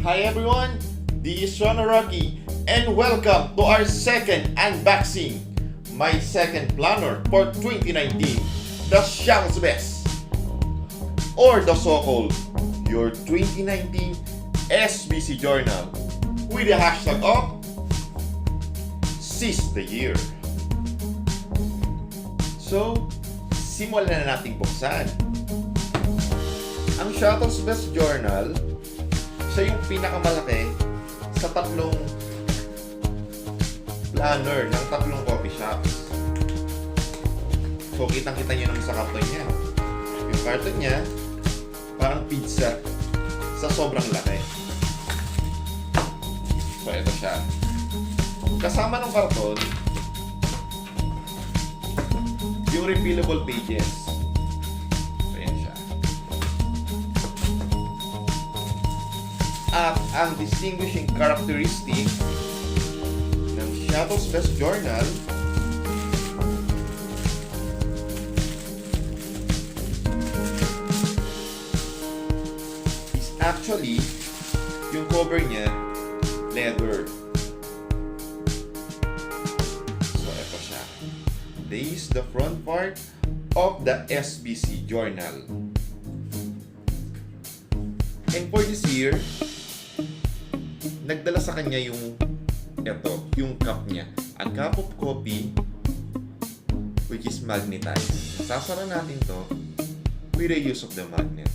Hi everyone, this is Rocky and welcome to our second unboxing. My second planner for 2019, the Shang's Best, or the so-called your 2019 SBC Journal with the hashtag of Seize the Year. So, simulan na nating buksan. Ang Shang's Best Journal, siya yung pinakamalaki sa tatlong planner ng tatlong coffee shops. So, kitang-kita nyo naman sa karton niya. Yung karton niya, parang pizza sa sobrang laki. So, ito siya. Kasama ng karton, yung refillable pages. At ang distinguishing characteristic ng Shang's Best Journal is actually yung cover niya leather. So ito siya. This is the front part of the SBC Journal. And for this year, nagdala sa kanya yung cup niya. A cup of coffee which is magnetized. Sasara natin to with the use of the magnet.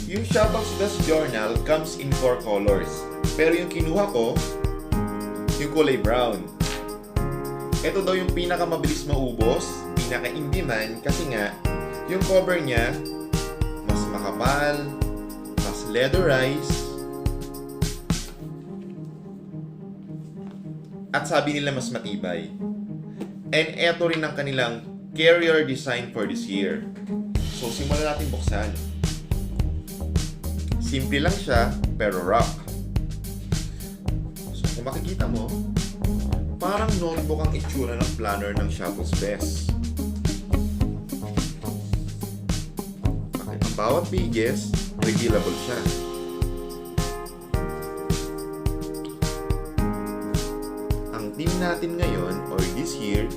Yung Shang's Best Journal comes in 4 colors. Pero yung kinuha ko, yung kulay brown. Ito daw yung pinakamabilis maubos, pinaka-in-demand kasi nga yung cover niya mas makapal, mas leatherized, at sabi nila mas matibay. And eto rin ang kanilang carrier design for this year. So simulan natin buksan. Simple lang siya pero rock. So kung makikita mo, parang notebook ang itsura ng planner ng Shang's Best. Bawat pages, refillable siya. Ang theme natin ngayon, or this year,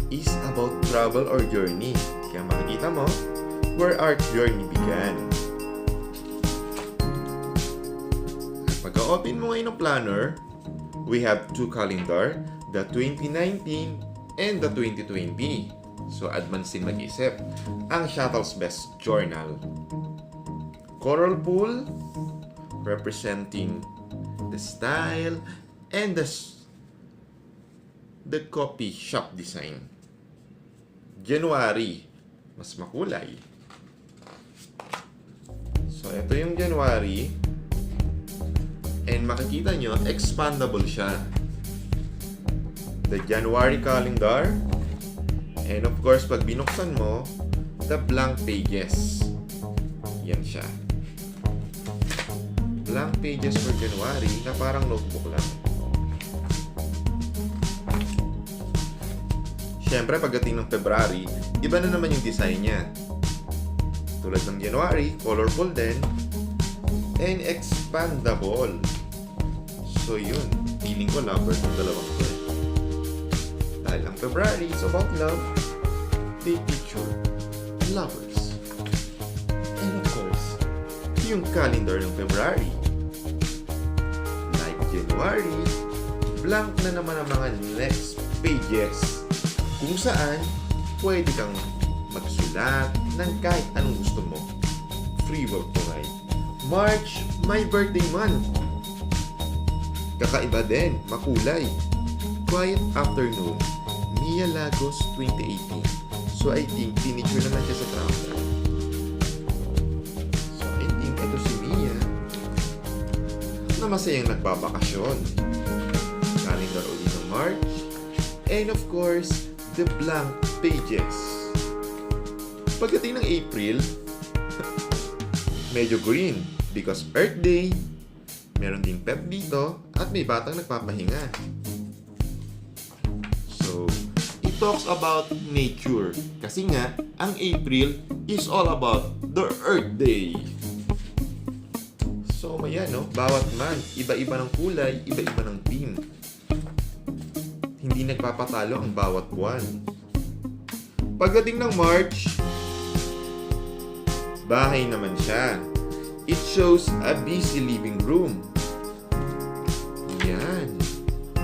is about travel or journey. Kaya makikita mo, where our journey began. Pagka-open mo ngayon ng planner, we have 2 calendar, the 2019 and the 2020. So, advance din mag-isip. Ang Shang's Best Journal. Coral pool, representing the style and the coffee shop design. January, mas makulay. So, ito yung January. And makikita nyo, expandable siya. The January calendar. And of course, pag binuksan mo, the blank pages. Yan siya. Blank pages for January na parang notebook lang. Siyempre, pagdating ng February, iba na naman yung design niya. Tulad ng January, colorful din, and expandable. So yun, feeling ko lover ng dalawang to. Dahil ang February is about love, they picture lovers. And of course, yung calendar ng February. Like January, blank na naman ang mga next pages kung saan pwede kang magsulat ng kahit anong gusto mo. Free work to write. March, my birthday month. Kakaiba din, makulay. Quiet Afternoon, Mia Lagos 2018. So I think pinicture naman siya sa travel. So I think ito si Mia na masayang nagbabakasyon. Calendar ulit ng March. And of course, the blank pages. Pagdating ng April, medyo green because Earth Day, meron ding pep dito at may batang nagpapahinga. So, if talks about nature. Kasi nga, ang April is all about the Earth Day. So, ayan, no? Bawat month, iba-iba ng kulay, iba-iba ng theme. Hindi nagpapatalo ang bawat buwan. Pagdating ng March, bahay naman siya. It shows a busy living room. Yan.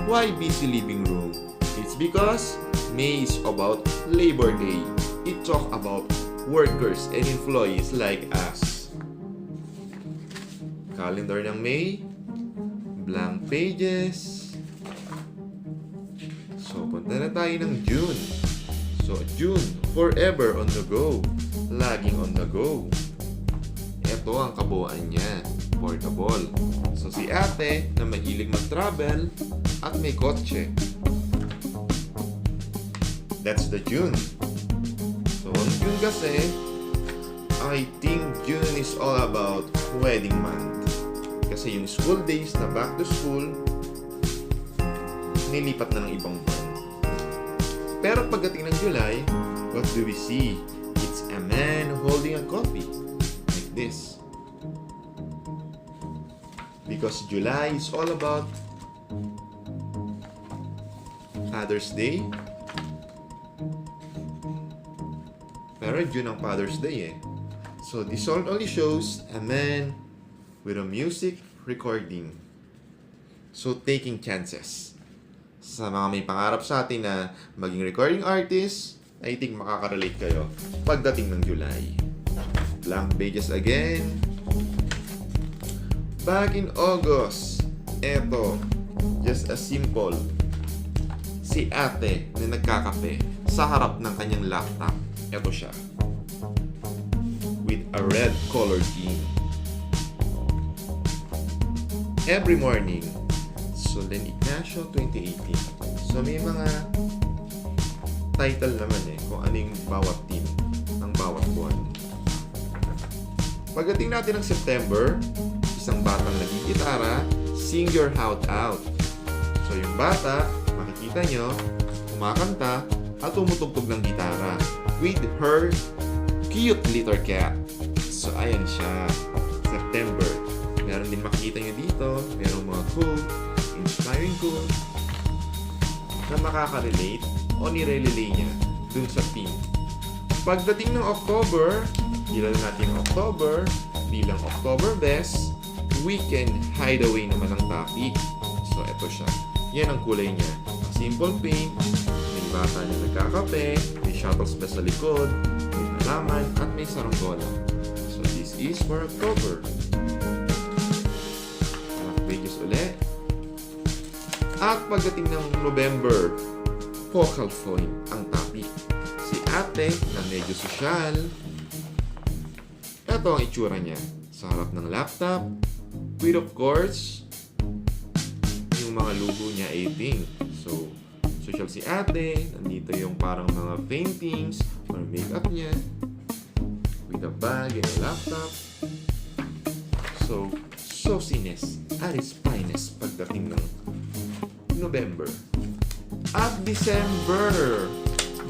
Why busy living room? It's because May is about Labor Day. It talk about workers and employees like us. Calendar ng May, blank pages. So, punta na tayo ng June. So, June, forever on the go. Laging on the go. Ito ang kabuuan niya. Portable. So, si ate na mahilig mag-travel at may kotse. That's the June. So, ang June kasi, I think June is all about wedding month. Kasi yung school days na back to school, nilipat na ng ibang buwan. Pero pagdating ng July, what do we see? It's a man holding a coffee. Like this. Because July is all about Father's Day. Pero June ang Father's Day eh. So this song only shows a man with a music recording. So taking chances. Sa mga may pangarap sa atin na maging recording artist, I think makaka-relate kayo pagdating ng July. Blank pages again. Back in August, eto, just a simple, si ate na nagkakape sa harap ng kanyang laptop. Eto siya. With a red color theme. Every morning, Solen Ignacio 2018. So may mga title naman eh kung ano yung bawat team ng bawat buwan. Pagdating natin ng September, isang batang nagigitara, sing your heart out. So yung bata, makikita nyo, kumakanta at tumutugtog ng gitara with her cute little cat. So ayan siya, September. Meron din makikita nyo dito, meron mga quote, inspiring quote na makaka-relate o nire-relay niya dun sa theme. Pagdating ng October, kilala natin ang October bilang October Best, Weekend Hideaway naman ang topic. So, ito siya. Yan ang kulay niya. Simple pink, may bata na nagkakape, may shuttles ba sa likod, may halaman, at may saranggola. So, this is for October. Pages ulit. At pagdating ng November, focal point ang topic. Si ate na medyo sosyal. Ito ang itsura niya. Sa harap ng laptop, with of course, yung mga logo niya 18. So, social si ate. Nandito yung parang mga paintings or makeup niya. With a bag and a laptop. So, sauciness at its finest pagdating ng November. At December,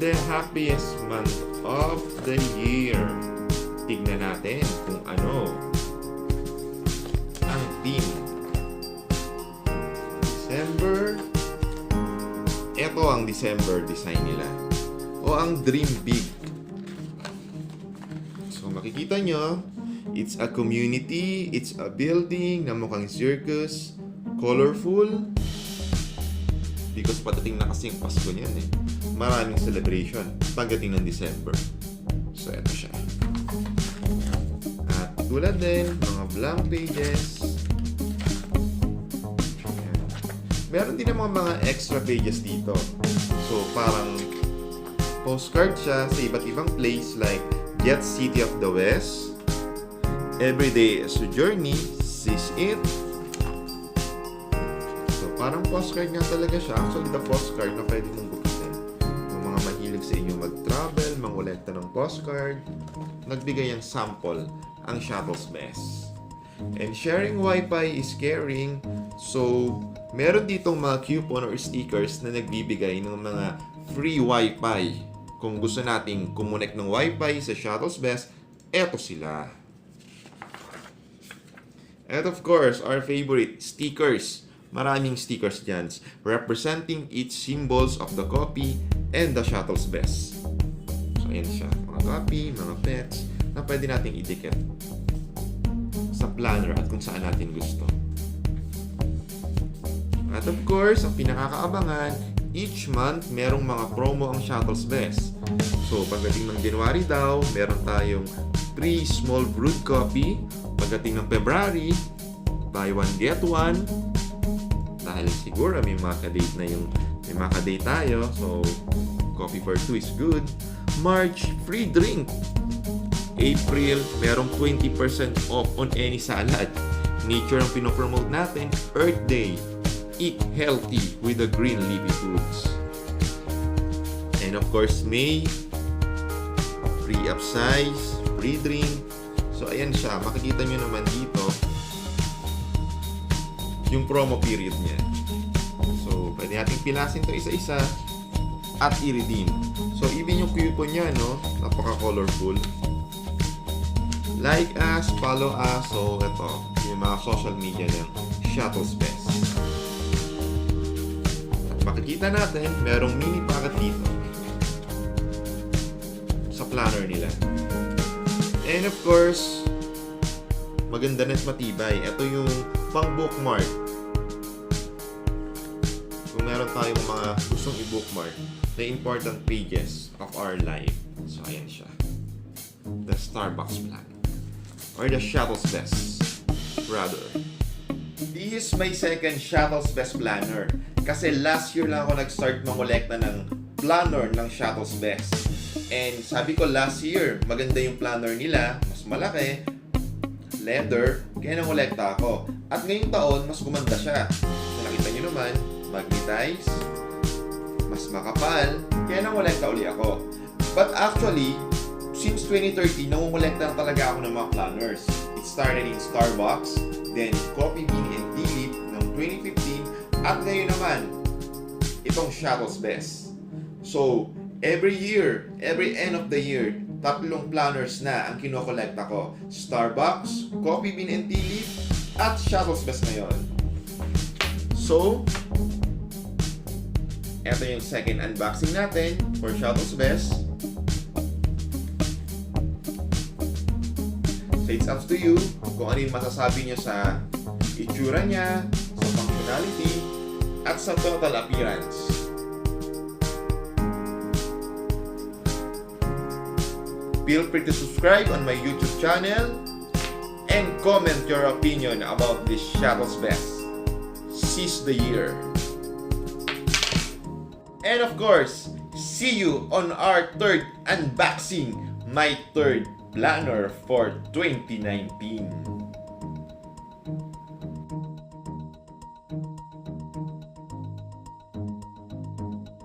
the happiest month of the year. Tignan natin kung ano ang theme. December. Ito ang December design nila. O ang Dream Big. So makikita nyo, it's a community, it's a building na mukhang circus, colorful. Because patating na kasing Pasko niyan eh. Maraming celebration pagdating ng December. So eto siya. At tulad din, mga blank pages. Ayan. Meron din naman mga extra pages dito. So parang postcard siya sa iba't ibang place like Jet City of the West, Everyday as a Journey, Sees It. So parang postcard nga talaga siya. Actually, the postcard na pwede mong bukitin. Yung mga mahilig sa inyo mag-travel, mangolekta ng postcard, nagbigay ang sample ang Shuttle's Best. And sharing Wi-Fi is caring. So, meron ditong mga coupon or stickers na nagbibigay ng mga free Wi-Fi. Kung gusto nating kumonek ng Wi-Fi sa Shuttle's Best, eto sila. And of course, our favorite, stickers. Maraming stickers dyan, representing each symbols of the copy and the Shuttle's Best. So, ayan siya. Mga copy, mga pets, na pwede nating idikit sa planner at kung saan natin gusto. At of course, ang pinakakaabangan, each month, merong mga promo ang Shuttle's Best. So, pagdating ng January daw, meron tayong free small brood copy. Pagdating ng February, buy one, get one. Dahil siguro may mga ka-date na may mga ka-date tayo. So, coffee for two is good. March, free drink. April, merong 20% off on any salad. Nature ang pinopromote natin. Earth Day, eat healthy with the green leafy foods. And of course, May, free upsize, free drink. So, ayan siya. Makikita nyo naman dito yung promo period niya. So, pwede natin pilasin to isa-isa at i-redeem. So, even yung coupon niya, no? Napaka-colorful. Like us, follow us. So, ito, yung mga social media ng Shuttle's Best. At makikita natin, merong mini packet dito sa planner nila. And of course, maganda na at matibay. Ito yung pang-bookmark. Kung meron tayong mga gustong i-bookmark na important pages of our life. So, ayan siya. The Starbucks plan. Or the Shuttle's Best, rather. This is my second Shuttle's Best planner. Kasi last year lang ako nag-start mangolekta ng planner ng Shuttle's Best. And sabi ko last year, maganda yung planner nila, mas malaki, leather, kaya nangolekta ako. At ngayong taon, mas gumanda siya. So, nakita nyo naman, magnetize, mas makapal, kaya nangolekta uli ako. But actually, since 2013, nangongolekta na talaga ako ng mga planners. It started in Starbucks, then Coffee Bean and Tea Leaf ng 2015, at ngayon naman, itong Shuttle's Best. So, every year, every end of the year, 3 planners na ang kinokolekta ko. Starbucks, Coffee Bean and Tea Leaf, at Shuttle's Best ngayon. So, ito yung second unboxing natin for Shuttle's Best. So, it's up to you kung ano yung masasabi nyo sa itsura niya, sa functionality, at sa total appearance. Feel free to subscribe on my YouTube channel and comment your opinion about this Shuttle's Best. Seize the year. And of course, see you on our third unboxing, my third planner for 2019.